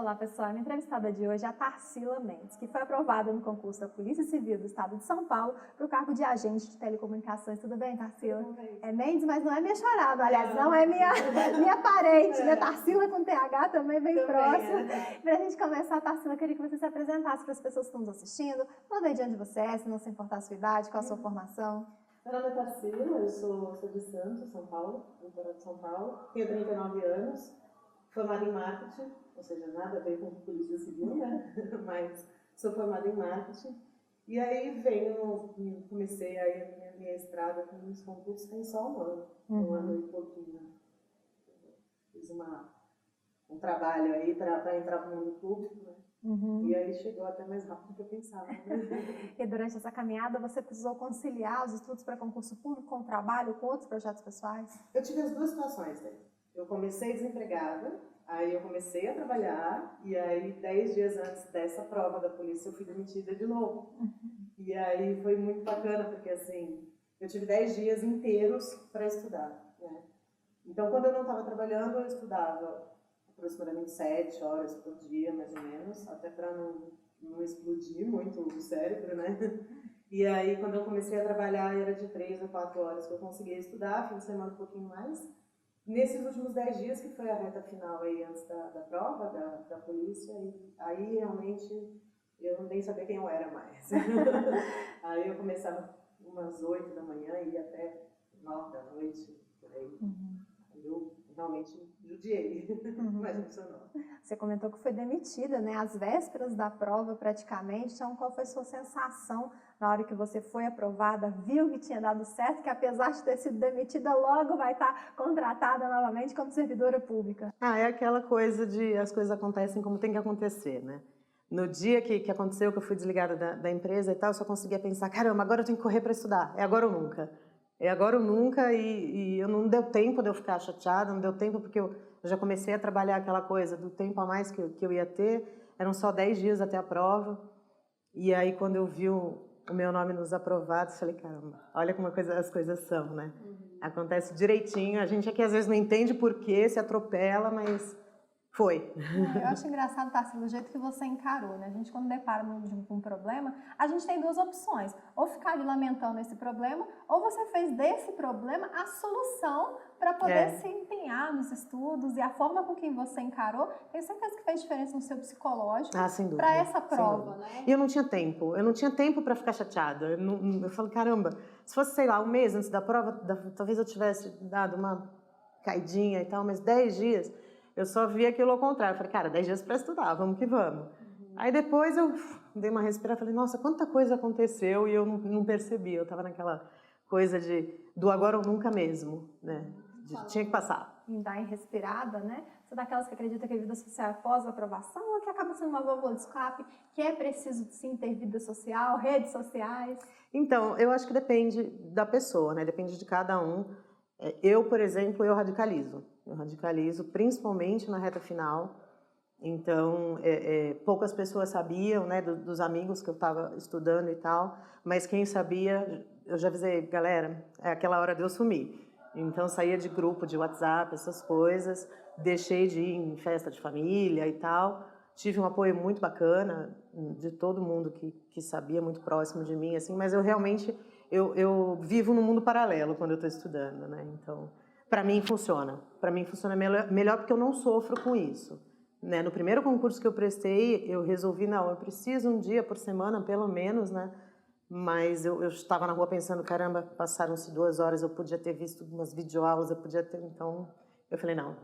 Olá, pessoal. A minha entrevistada de hoje é a Tarsila Mendes, que foi aprovada no concurso da Polícia Civil do Estado de São Paulo para o cargo de agente de telecomunicações. Tudo bem, Tarsila? Tudo bem. É Mendes, mas não é minha charada. Aliás, não é minha parente, né? Tarsila com TH também bem próximo. Para a gente começar, Tarsila, eu queria que você se apresentasse para as pessoas que estão nos assistindo. Fala aí de onde você é, se não se importar a sua idade, qual a sua formação. Meu nome é Tarsila, eu sou de Santos, São Paulo, interior de São Paulo. Tenho 39 anos, formada em marketing, ou seja, nada a ver com polícia civil, né? Mas sou formada em marketing. E aí comecei aí a minha estrada com os concursos tem só um ano e pouquinho. Fiz um trabalho aí para entrar no mundo público, né? E aí chegou até mais rápido do que eu pensava, né? E durante essa caminhada você precisou conciliar os estudos para concurso público com o trabalho, com outros projetos pessoais? Eu tive as duas situações, né? Eu comecei desempregada, aí eu comecei a trabalhar, e aí 10 dias antes dessa prova da polícia eu fui demitida de novo. E aí foi muito bacana, porque assim, eu tive 10 dias inteiros para estudar, né? Então quando eu não estava trabalhando, eu estudava aproximadamente 7 horas por dia, mais ou menos, até para não explodir muito o cérebro, né? E aí, quando eu comecei a trabalhar, era de 3 a 4 horas que eu conseguia estudar, fim de semana um pouquinho mais. Nesses últimos 10 dias, que foi a reta final aí, antes da prova, da polícia, aí realmente eu nem sabia quem eu era mais. Aí eu começava umas 8 da manhã e ia até 9 da noite, por aí. Eu realmente judiei, mas funcionou. Você comentou que foi demitida, né? Às vésperas da prova, praticamente. Então, qual foi a sua sensação na hora que você foi aprovada, viu que tinha dado certo, que apesar de ter sido demitida, logo vai estar contratada novamente como servidora pública? É aquela coisa de as coisas acontecem como tem que acontecer, né? No dia que aconteceu, que eu fui desligada da empresa e tal, eu só conseguia pensar, caramba, agora eu tenho que correr para estudar, é agora ou nunca. É agora ou nunca, e eu não deu tempo de eu ficar chateada, não deu tempo porque eu já comecei a trabalhar aquela coisa do tempo a mais que eu ia ter, eram só 10 dias até a prova, e aí quando eu vi o meu nome nos aprovados, falei, caramba, olha como as coisas são, né? Acontece direitinho, a gente aqui às vezes não entende por quê, se atropela, mas foi. Eu acho engraçado, Tarsila, o jeito que você encarou, né? A gente, quando depara com um problema, a gente tem duas opções. Ou ficar ali lamentando esse problema, ou você fez desse problema a solução para poder se empenhar nos estudos. E a forma com que você encarou, tenho certeza que fez diferença no seu psicológico para essa prova, né? E eu não tinha tempo para ficar chateada. Eu falo, caramba, se fosse, sei lá, um mês antes da prova, talvez eu tivesse dado uma caidinha e tal, mas 10 dias... Eu só vi aquilo ao contrário. Eu falei, cara, 10 dias para estudar, vamos que vamos. Aí depois eu dei uma respirada, falei, nossa, quanta coisa aconteceu e eu não percebi. Eu estava naquela coisa do agora ou nunca mesmo, né? Tinha que passar. Em dar em respirada, né? Você é daquelas que acredita que a vida social é pós-aprovação ou que acaba sendo uma válvula de escape, que é preciso sim ter vida social, redes sociais? Então, eu acho que depende da pessoa, né? Depende de cada um. Eu, por exemplo, eu radicalizo. Eu radicalizo principalmente na reta final. Então, poucas pessoas sabiam, né, dos amigos que eu estava estudando e tal, mas quem sabia, eu já avisei, galera, é aquela hora de eu sumir. Então, saía de grupo de WhatsApp, essas coisas, deixei de ir em festa de família e tal. Tive um apoio muito bacana de todo mundo que sabia, muito próximo de mim, assim, mas eu realmente... Eu vivo num mundo paralelo quando eu estou estudando, né? Então, para mim funciona. Para mim funciona melhor porque eu não sofro com isso. Né? No primeiro concurso que eu prestei, eu resolvi, não, eu preciso um dia por semana, pelo menos, né? Mas eu estava na rua pensando, caramba, passaram-se 2 horas, eu podia ter visto umas videoaulas, eu podia ter... Então, eu falei, não,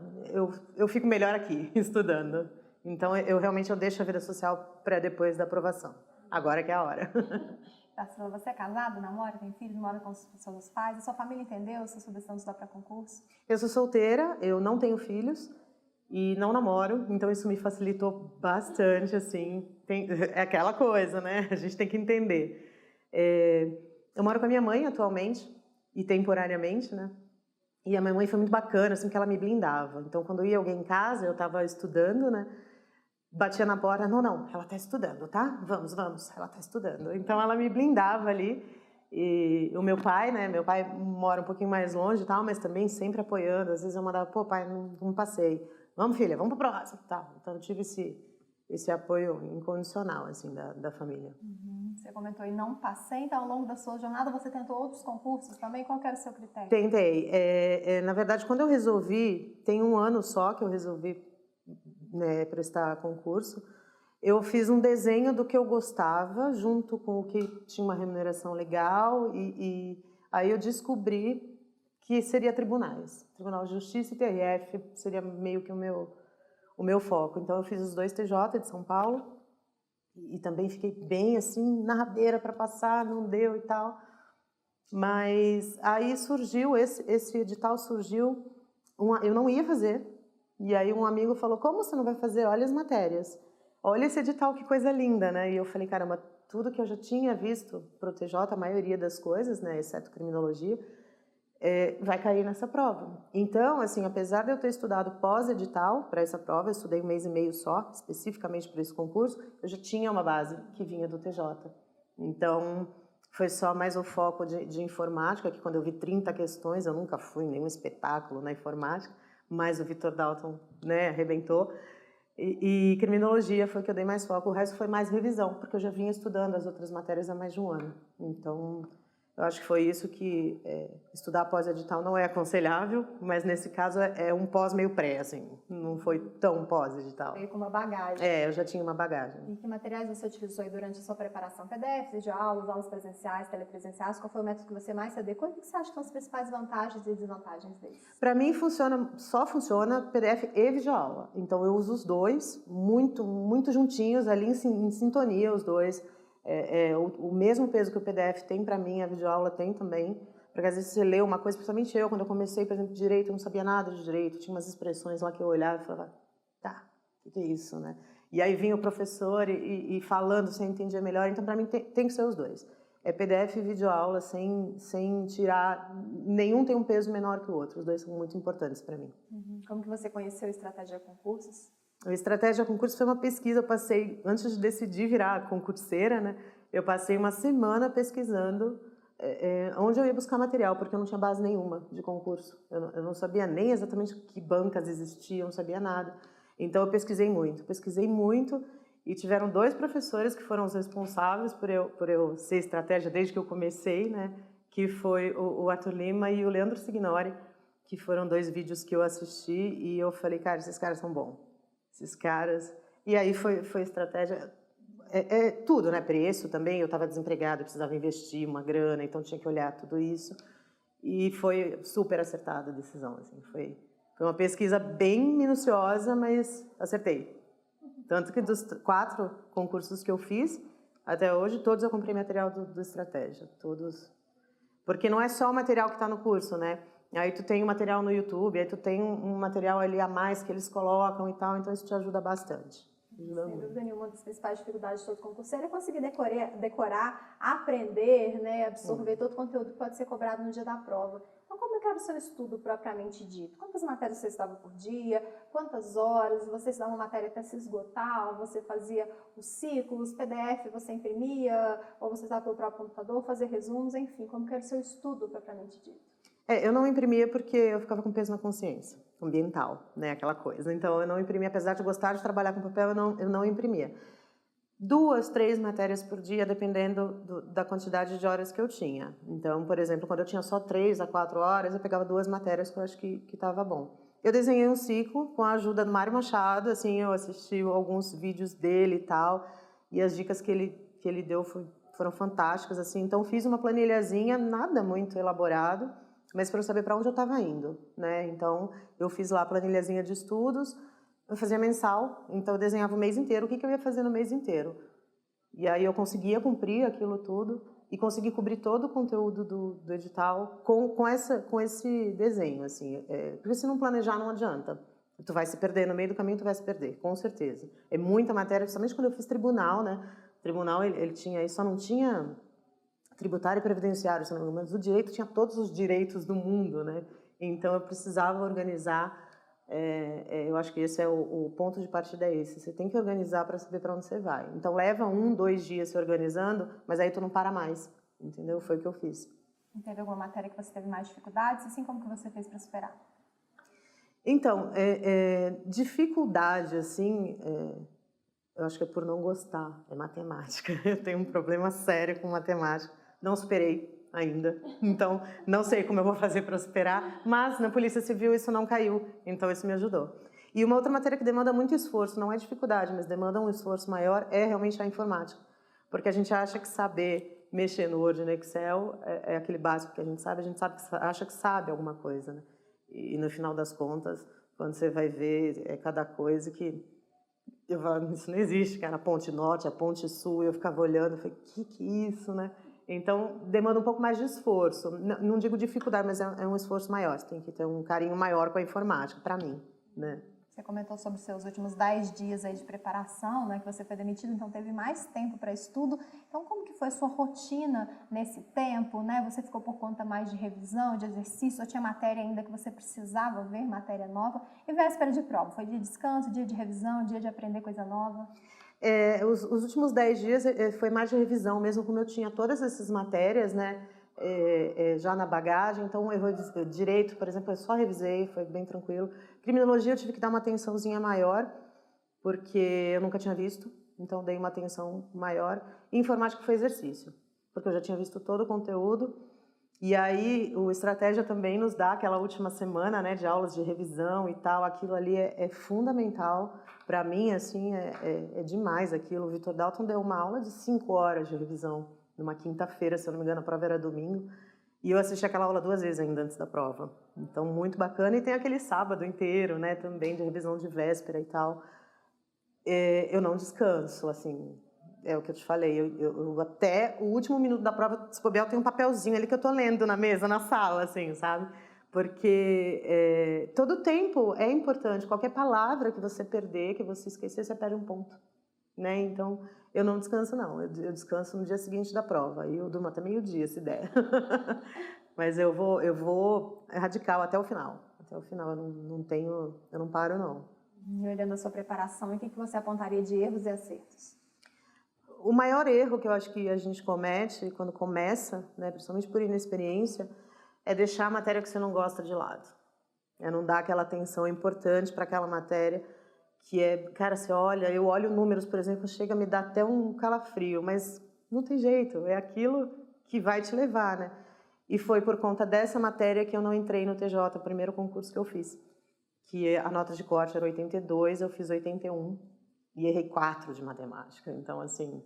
eu fico melhor aqui, estudando. Então, eu realmente deixo a vida social para depois da aprovação. Agora que é a hora. Tarsila, você é casado, namora, tem filhos, mora com os seus pais? A sua família entendeu se a sua decisão de estudar para concurso? Eu sou solteira, eu não tenho filhos e não namoro, então isso me facilitou bastante, assim. É aquela coisa, né? A gente tem que entender. Eu moro com a minha mãe atualmente e temporariamente, né? E a minha mãe foi muito bacana, assim, que ela me blindava. Então, quando ia alguém em casa, eu estava estudando, né? Batia na porta, não, ela está estudando, tá? Vamos, ela está estudando. Então ela me blindava ali E o meu pai, né? Meu pai mora um pouquinho mais longe e tal, mas também sempre apoiando. Às vezes eu mandava, pô, pai, não passei. Vamos, filha, vamos pro próximo. Tá. Então eu tive esse apoio incondicional, assim, da família. Você comentou e não passei, então ao longo da sua jornada você tentou outros concursos também? Qual que era o seu critério? Tentei. Na verdade, quando eu resolvi, tem um ano só que eu resolvi, né, prestar concurso, eu fiz um desenho do que eu gostava, junto com o que tinha uma remuneração legal, e aí eu descobri que seria tribunais. Tribunal de Justiça e TRF seria meio que o meu foco. Então eu fiz os 2 TJ de São Paulo, e também fiquei bem assim, na rabeira para passar, não deu e tal. Mas aí surgiu, esse edital surgiu, eu não ia fazer, e aí um amigo falou, como você não vai fazer? Olha as matérias, olha esse edital, que coisa linda, né? E eu falei, caramba, tudo que eu já tinha visto pro TJ, a maioria das coisas, né, exceto criminologia, vai cair nessa prova. Então, assim, apesar de eu ter estudado pós-edital para essa prova, eu estudei 1 mês e meio só, especificamente para esse concurso, eu já tinha uma base que vinha do TJ. Então, foi só mais o foco de informática, que quando eu vi 30 questões, eu nunca fui em nenhum espetáculo na informática, mas o Vitor Dalton, né, arrebentou. E criminologia foi que eu dei mais foco, o resto foi mais revisão, porque eu já vinha estudando as outras matérias há mais de um ano. Então, eu acho que foi isso que estudar pós-edital não é aconselhável, mas nesse caso é um pós meio pré, assim, não foi tão pós-edital. Veio com uma bagagem. Eu já tinha uma bagagem. E que materiais você utilizou aí durante a sua preparação? PDFs, de aulas presenciais, telepresenciais? Qual foi o método que você mais se adequou? E o que você acha que são as principais vantagens e desvantagens deles? Para mim só funciona PDF e videoaula. Então eu uso os dois, muito juntinhos, ali em sintonia os dois. O mesmo peso que o PDF tem para mim, a videoaula tem também. Porque às vezes você lê uma coisa, principalmente eu, quando eu comecei, por exemplo, direito, eu não sabia nada de direito, tinha umas expressões lá que eu olhava e falava, tá, o que é isso, né? E aí vinha o professor e falando, você entendia melhor, então para mim tem que ser os dois. PDF e videoaula, sem tirar, nenhum tem um peso menor que o outro, os dois são muito importantes para mim. Como que você conheceu a Estratégia Concursos? A Estratégia Concursos foi uma pesquisa, eu passei, antes de decidir virar concurseira, né, eu passei uma semana pesquisando onde eu ia buscar material, porque eu não tinha base nenhuma de concurso. Eu não sabia nem exatamente que bancas existiam, não sabia nada. Então eu pesquisei muito, e tiveram 2 professores que foram os responsáveis por eu ser estratégia desde que eu comecei, né, que foi o Arthur Lima e o Leandro Signori, que foram 2 vídeos que eu assisti, e eu falei, cara, esses caras são bons. Esses caras... E aí foi estratégia... tudo, né? Preço também, eu estava desempregada, precisava investir uma grana, então tinha que olhar tudo isso. E foi super acertada a decisão, assim, foi uma pesquisa bem minuciosa, mas acertei. Tanto que dos 4 concursos que eu fiz, até hoje, todos eu comprei material do Estratégia, todos. Porque não é só o material que está no curso, né? Aí tu tem o material no YouTube, aí tu tem um material ali a mais que eles colocam e tal, então isso te ajuda bastante. Sem dúvida nenhuma, uma das principais dificuldades de todo concurseiro é conseguir decorar, aprender, né, absorver todo o conteúdo que pode ser cobrado no dia da prova. Então, como era o seu estudo propriamente dito? Quantas matérias você estudava por dia? Quantas horas? Você estudava uma matéria até se esgotar? Ou você fazia os ciclos, PDF você imprimia? Ou você estava pelo próprio computador, fazer resumos? Enfim, como era o seu estudo propriamente dito? Eu não imprimia porque eu ficava com peso na consciência, ambiental, né, aquela coisa. Então, eu não imprimia, apesar de gostar de trabalhar com papel, eu não imprimia. 2, 3 matérias por dia, dependendo da quantidade de horas que eu tinha. Então, por exemplo, quando eu tinha só 3 a 4 horas, eu pegava 2 matérias que eu acho que estava bom. Eu desenhei um ciclo com a ajuda do Mário Machado, assim, eu assisti alguns vídeos dele e tal, e as dicas que ele deu foram fantásticas, assim. Então, fiz uma planilhazinha, nada muito elaborado, mas para eu saber para onde eu estava indo, né? Então, eu fiz lá a planilhazinha de estudos, eu fazia mensal, então eu desenhava o mês inteiro, o que eu ia fazer no mês inteiro. E aí eu conseguia cumprir aquilo tudo e consegui cobrir todo o conteúdo do edital com esse desenho, assim. Porque se não planejar, não adianta. Tu vai se perder, no meio do caminho tu vai se perder, com certeza. É muita matéria, principalmente quando eu fiz tribunal, né? O tribunal, ele tinha, só não tinha tributário e previdenciário, se não me engano, mas o direito tinha todos os direitos do mundo, né? Então eu precisava organizar, eu acho que esse é o ponto de partida, é esse, você tem que organizar para saber para onde você vai. Então leva 1, 2 dias se organizando, mas aí tu não para mais, entendeu? Foi o que eu fiz. Teve alguma matéria que você teve mais dificuldades? Assim, como que você fez para superar? Então, dificuldade, assim, eu acho que é por não gostar, é matemática. Eu tenho um problema sério com matemática, não superei ainda, então não sei como eu vou fazer para superar, mas na Polícia Civil isso não caiu, então isso me ajudou. E uma outra matéria que demanda muito esforço, não é dificuldade, mas demanda um esforço maior, é realmente a informática. Porque a gente acha que saber mexer no Word e no Excel é aquele básico que a gente acha que sabe alguma coisa, né? E no final das contas, quando você vai ver, é cada coisa que... Eu falo, isso não existe, cara, a ponte norte, a ponte sul, eu ficava olhando, eu falei, que é isso, né? Então, demanda um pouco mais de esforço. Não digo dificuldade, mas é um esforço maior. Você tem que ter um carinho maior com a informática, para mim, né? Você comentou sobre os seus últimos 10 dias aí de preparação, né, que você foi demitido, então teve mais tempo para estudo. Então, como que foi a sua rotina nesse tempo, né? Você ficou por conta mais de revisão, de exercício, ou tinha matéria ainda que você precisava ver, matéria nova? E véspera de prova, foi dia de descanso, dia de revisão, dia de aprender coisa nova? Os últimos 10 dias foi mais de revisão, mesmo como eu tinha todas essas matérias, né, já na bagagem. Então, direito, por exemplo, eu só revisei, foi bem tranquilo. Criminologia eu tive que dar uma atençãozinha maior, porque eu nunca tinha visto, então dei uma atenção maior. E informática foi exercício, porque eu já tinha visto todo o conteúdo. E aí, o Estratégia também nos dá aquela última semana, né, de aulas de revisão e tal. Aquilo ali é fundamental. Para mim, assim, é demais aquilo. O Vitor Dalton deu uma aula de 5 horas de revisão, numa quinta-feira, se eu não me engano, a prova era domingo. E eu assisti aquela aula 2 vezes ainda antes da prova. Então, muito bacana. E tem aquele sábado inteiro, né, também de revisão de véspera e tal. Eu não descanso, assim, é o que eu te falei. Eu até o último minuto da prova, se bobear, eu tenho um papelzinho ali que eu tô lendo na mesa, na sala, assim, sabe? Porque todo tempo é importante. Qualquer palavra que você perder, que você esquecer, você perde um ponto, né? Então, eu não descanso, não. Eu descanso no dia seguinte da prova. E eu durmo até meio-dia, se der. Mas eu vou radical até o final. Até o final, eu não paro, não. E olhando a sua preparação, o que você apontaria de erros e acertos? O maior erro que eu acho que a gente comete quando começa, né, principalmente por inexperiência, é deixar a matéria que você não gosta de lado. É não dar aquela atenção importante para aquela matéria que cara, você olha, eu olho números, por exemplo, chega a me dar até um calafrio, mas não tem jeito, é aquilo que vai te levar, né? E foi por conta dessa matéria que eu não entrei no TJ, o primeiro concurso que eu fiz. Que a nota de corte era 82, eu fiz 81 e errei 4 de matemática. Então, assim,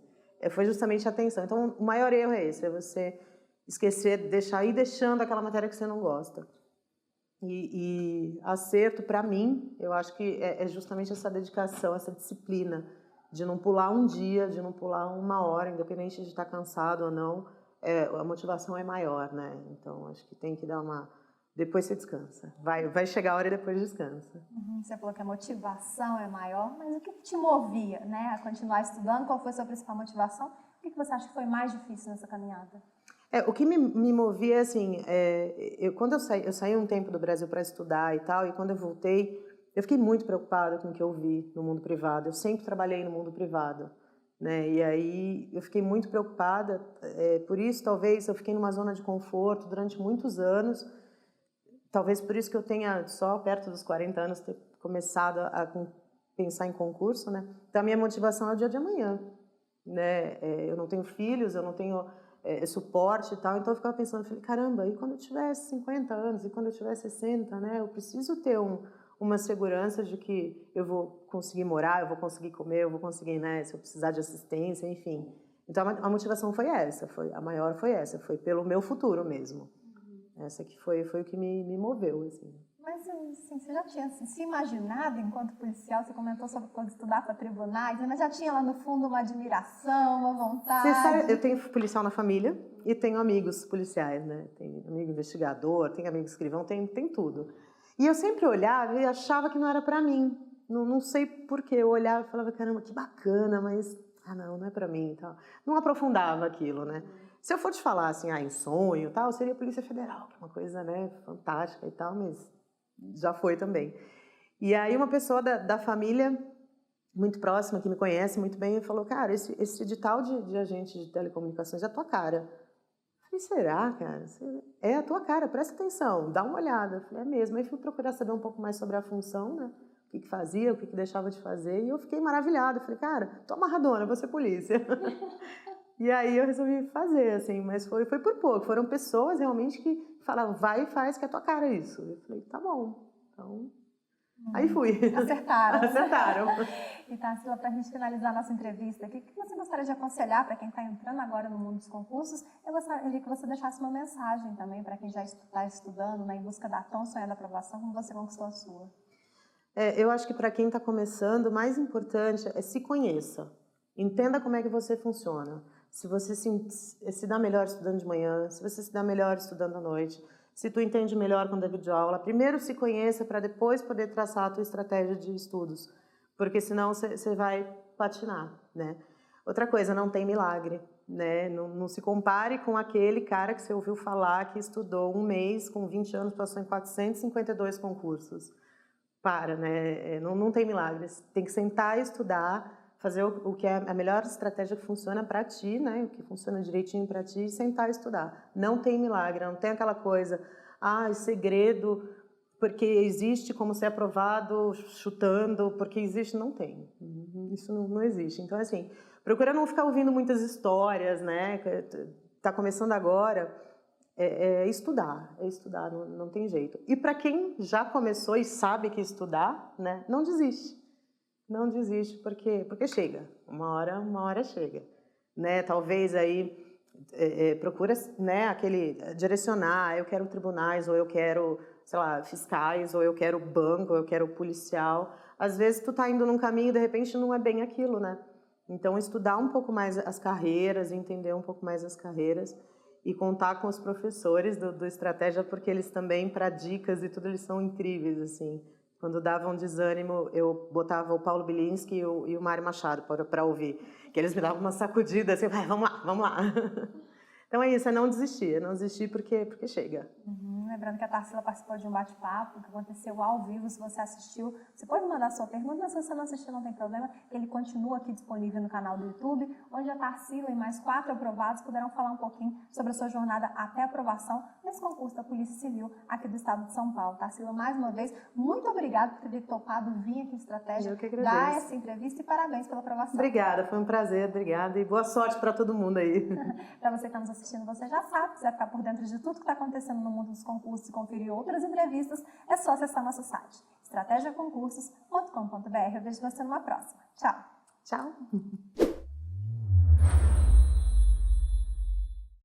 foi justamente a atenção. Então, o maior erro é esse, é você esquecer, ir deixando aquela matéria que você não gosta. E acerto, para mim, eu acho que é justamente essa dedicação, essa disciplina de não pular um dia, de não pular uma hora, independente de estar cansado ou não, a motivação é maior, né? Então, acho que tem que dar uma... Depois você descansa. Vai chegar a hora e depois descansa. Você falou que a motivação é maior, mas o que te movia, né, a continuar estudando? Qual foi a sua principal motivação? O que você acha que foi mais difícil nessa caminhada? O que me movia, assim, quando eu saí um tempo do Brasil para estudar e tal, e quando eu voltei, eu fiquei muito preocupada com o que eu vi no mundo privado. Eu sempre trabalhei no mundo privado, né? E aí eu fiquei muito preocupada. Por isso, talvez, eu fiquei numa zona de conforto durante muitos anos. Talvez por isso que eu tenha, só perto dos 40 anos, ter começado a pensar em concurso, né? Então, a minha motivação é o dia de amanhã, né? Eu não tenho filhos, eu não tenho suporte e tal, então eu ficava pensando, falei, caramba, e quando eu tiver 50 anos, e quando eu tiver 60, né? Eu preciso ter uma segurança de que eu vou conseguir morar, eu vou conseguir comer, eu vou conseguir, né? Se eu precisar de assistência, enfim. Então, a motivação foi essa, a maior foi essa, foi pelo meu futuro mesmo. Essa que foi o que me moveu, assim. Mas assim, você já tinha se imaginado enquanto policial? Você comentou sobre quando estudar para tribunais, mas já tinha lá no fundo uma admiração, uma vontade? Você sabe, eu tenho policial na família e tenho amigos policiais, né? Tem amigo investigador, tem amigo escrivão, tem tudo. E eu sempre olhava e achava que não era para mim. Não sei porquê. Eu olhava e falava, caramba, que bacana, mas... não é para mim e tal. Não aprofundava aquilo, né? Se eu for te falar assim, em sonho e tal, seria a Polícia Federal, que é uma coisa, né, fantástica e tal, mas já foi também. E aí uma pessoa da família, muito próxima, que me conhece muito bem, falou, cara, esse edital de agente de telecomunicações é a tua cara. falei, será, cara? É a tua cara, presta atenção, dá uma olhada. Eu falei, é mesmo. Aí fui procurar saber um pouco mais sobre a função, né? O que fazia, o que deixava de fazer. E eu fiquei maravilhada. Eu falei, cara, tô amarradona, vou ser polícia. E aí eu resolvi fazer, assim, mas foi por pouco. Foram pessoas realmente que falavam, vai e faz, que é a tua cara isso. Eu falei, tá bom. Então, aí fui. Acertaram. Acertaram. E Tarsila, para a gente finalizar nossa entrevista aqui, o que você gostaria de aconselhar para quem está entrando agora no mundo dos concursos? Eu gostaria que você deixasse uma mensagem também para quem já está estudando, né, em busca da tão sonhada aprovação, como você conquistou a sua. Eu acho que para quem está começando, o mais importante é se conheça. Entenda como é que você funciona. Se você se dá melhor estudando de manhã, se você se dá melhor estudando à noite, se tu entende melhor quando é videoaula, primeiro se conheça para depois poder traçar a tua estratégia de estudos, porque senão você vai patinar, né? Outra coisa, não tem milagre, né? Não se compare com aquele cara que você ouviu falar que estudou um mês, com 20 anos, passou em 452 concursos. Né? Não tem milagres. Tem que sentar e estudar, fazer o que é a melhor estratégia que funciona para ti, né? O que funciona direitinho para ti, e sentar e estudar. Não tem milagre, não tem aquela coisa, segredo, porque existe como ser aprovado chutando, porque existe, não tem. Isso não existe. Então, assim, procura não ficar ouvindo muitas histórias, né? Tá começando agora, estudar, não tem jeito. E para quem já começou e sabe que estudar, né? Não desiste. Não desiste, porque chega, uma hora chega, né? Talvez aí procura, né, direcionar, eu quero tribunais, ou eu quero, sei lá, fiscais, ou eu quero banco, ou eu quero policial. Às vezes tu tá indo num caminho e de repente não é bem aquilo, né? Então estudar um pouco mais as carreiras, entender um pouco mais as carreiras e contar com os professores do Estratégia, porque eles também, para dicas e tudo, eles são incríveis, assim. Quando dava um desânimo, eu botava o Paulo Bilinski e o Mário Machado para ouvir, que eles me davam uma sacudida, assim, vai, vamos lá. Então é isso, é não desistir porque chega. Lembrando que a Tarsila participou de um bate-papo que aconteceu ao vivo. Se você assistiu, você pode mandar sua pergunta, mas se você não assistiu, não tem problema. Ele continua aqui disponível no canal do YouTube, onde a Tarsila e mais 4 aprovados puderam falar um pouquinho sobre a sua jornada até a aprovação nesse concurso da Polícia Civil aqui do estado de São Paulo. Tarsila, mais uma vez, muito obrigada por ter topado vir aqui em Estratégia, Eu que agradeço. dar essa entrevista e parabéns pela aprovação. Obrigada, foi um prazer, obrigada e boa sorte para todo mundo aí. Para você que está nos assistindo, você já sabe, se quiser ficar por dentro de tudo que está acontecendo no mundo dos concursos e conferir outras entrevistas, é só acessar nosso site, estrategiaconcursos.com.br. Eu vejo você numa próxima. Tchau! Tchau!